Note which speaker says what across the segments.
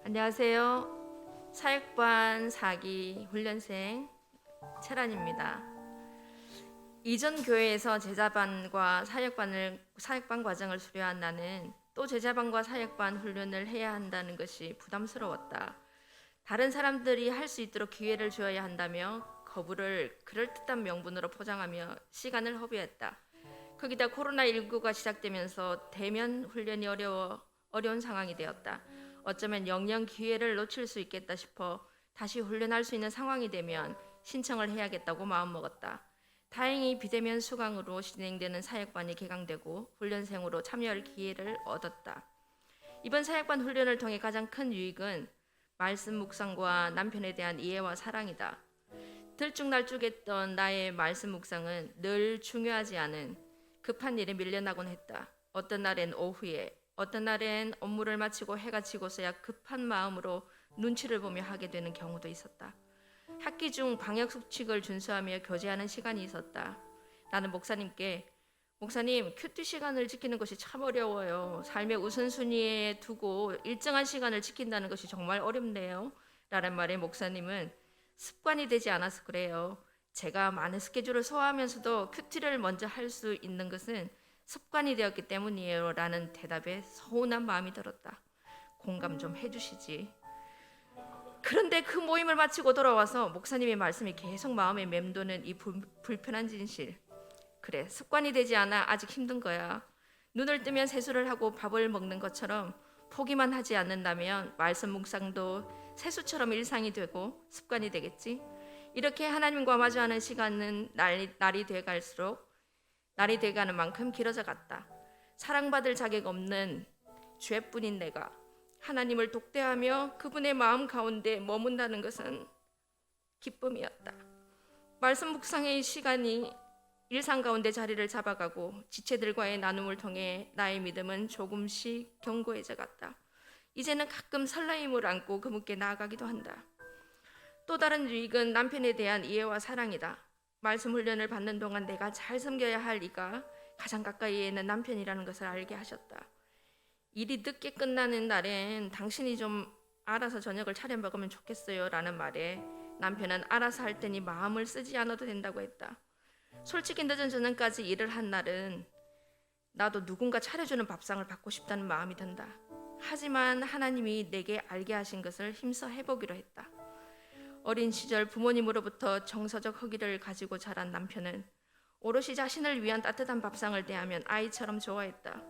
Speaker 1: 안녕하세요. 사역반 4기 훈련생 채란입니다. 이전 교회에서 제자반과 사역반 과정을 수료한 나는 또 제자반과 사역반 훈련을 해야 한다는 것이 부담스러웠다. 다른 사람들이 할 수 있도록 기회를 주어야 한다며 거부를 그럴듯한 명분으로 포장하며 시간을 허비했다. 거기다 코로나19가 시작되면서 대면 훈련이 어려운 상황이 되었다. 어쩌면 영영 기회를 놓칠 수 있겠다 싶어 다시 훈련할 수 있는 상황이 되면 신청을 해야겠다고 마음먹었다. 다행히 비대면 수강으로 진행되는 사역반이 개강되고 훈련생으로 참여할 기회를 얻었다. 이번 사역반 훈련을 통해 가장 큰 유익은 말씀 묵상과 남편에 대한 이해와 사랑이다. 들쭉날쭉했던 나의 말씀 묵상은 늘 중요하지 않은 급한 일에 밀려나곤 했다. 어떤 날엔 오후에, 어떤 날엔 업무를 마치고 해가 지고서야 급한 마음으로 눈치를 보며 하게 되는 경우도 있었다. 학기 중 방역 수칙을 준수하며 교제하는 시간이 있었다. 나는 목사님께 목사님, 큐티 시간을 지키는 것이 참 어려워요. 삶의 우선순위에 두고 일정한 시간을 지킨다는 것이 정말 어렵네요. 라는 말에 목사님은 습관이 되지 않아서 그래요. 제가 많은 스케줄을 소화하면서도 큐티를 먼저 할 수 있는 것은 습관이 되었기 때문이에요. 라는 대답에 서운한 마음이 들었다. 공감 좀 해주시지. 그런데 그 모임을 마치고 돌아와서 목사님의 말씀이 계속 마음에 맴도는 이 불편한 진실. 그래, 습관이 되지 않아 아직 힘든 거야. 눈을 뜨면 세수를 하고 밥을 먹는 것처럼 포기만 하지 않는다면 말씀 묵상도 세수처럼 일상이 되고 습관이 되겠지. 이렇게 하나님과 마주하는 시간은 날이 돼가는 만큼 길어져 갔다. 사랑받을 자격 없는 죄뿐인 내가 하나님을 독대하며 그분의 마음 가운데 머문다는 것은 기쁨이었다. 말씀 묵상의 시간이 일상 가운데 자리를 잡아가고 지체들과의 나눔을 통해 나의 믿음은 조금씩 견고해져 갔다. 이제는 가끔 설레임을 안고 그분께 나아가기도 한다. 또 다른 유익은 남편에 대한 이해와 사랑이다. 말씀 훈련을 받는 동안 내가 잘 섬겨야 할 이가 가장 가까이에 있는 남편이라는 것을 알게 하셨다. 일이 늦게 끝나는 날엔 당신이 좀 알아서 저녁을 차려 먹으면 좋겠어요 라는 말에 남편은 알아서 할 테니 마음을 쓰지 않아도 된다고 했다. 솔직히 늦은 저녁까지 일을 한 날은 나도 누군가 차려주는 밥상을 받고 싶다는 마음이 든다. 하지만 하나님이 내게 알게 하신 것을 힘써 해보기로 했다. 어린 시절 부모님으로부터 정서적 허기를 가지고 자란 남편은 오롯이 자신을 위한 따뜻한 밥상을 대하면 아이처럼 좋아했다.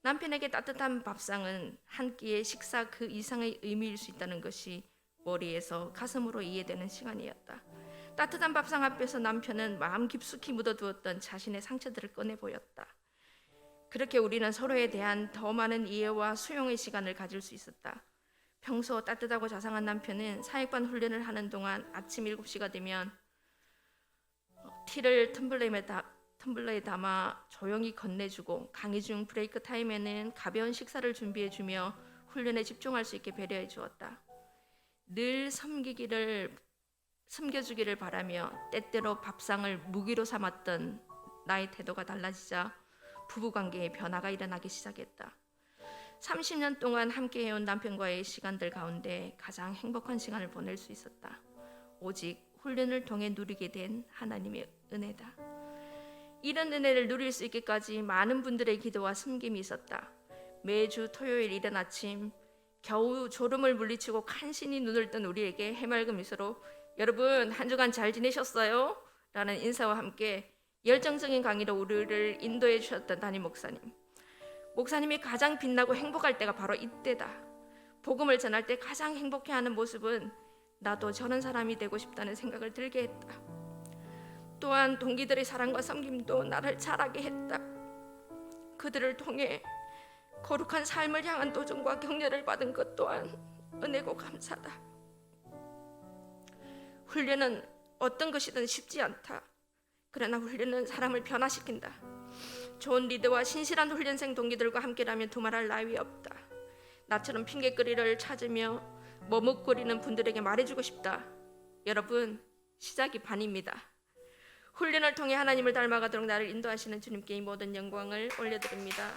Speaker 1: 남편에게 따뜻한 밥상은 한 끼의 식사 그 이상의 의미일 수 있다는 것이 머리에서 가슴으로 이해되는 시간이었다. 따뜻한 밥상 앞에서 남편은 마음 깊숙이 묻어두었던 자신의 상처들을 꺼내 보였다. 그렇게 우리는 서로에 대한 더 많은 이해와 수용의 시간을 가질 수 있었다. 평소 따뜻하고 자상한 남편은 사역반 훈련을 하는 동안 아침 7시가 되면 티를 텀블러에 담아 조용히 건네주고 강의 중 브레이크 타임에는 가벼운 식사를 준비해주며 훈련에 집중할 수 있게 배려해 주었다. 늘 섬겨주기를 바라며 때때로 밥상을 무기로 삼았던 나의 태도가 달라지자 부부관계에 변화가 일어나기 시작했다. 30년 동안 함께 해온 남편과의 시간들 가운데 가장 행복한 시간을 보낼 수 있었다. 오직 훈련을 통해 누리게 된 하나님의 은혜다. 이런 은혜를 누릴 수 있기까지 많은 분들의 기도와 숨김이 있었다. 매주 토요일 이른 아침 겨우 졸음을 물리치고 간신히 눈을 뜬 우리에게 해맑은 미소로 여러분 한 주간 잘 지내셨어요? 라는 인사와 함께 열정적인 강의로 우리를 인도해 주셨던 담임 목사님. 목사님이 가장 빛나고 행복할 때가 바로 이때다. 복음을 전할 때 가장 행복해하는 모습은 나도 저런 사람이 되고 싶다는 생각을 들게 했다. 또한 동기들의 사랑과 섬김도 나를 자라게 했다. 그들을 통해 거룩한 삶을 향한 도전과 격려를 받은 것 또한 은혜고 감사다. 훈련은 어떤 것이든 쉽지 않다. 그러나 훈련은 사람을 변화시킨다. 좋은 리더와 신실한 훈련생 동기들과 함께라면 두말할 나위 없다. 나처럼 핑계거리를 찾으며 머뭇거리는 분들에게 말해주고 싶다. 여러분, 시작이 반입니다. 훈련을 통해 하나님을 닮아가도록 나를 인도하시는 주님께 이 모든 영광을 올려드립니다.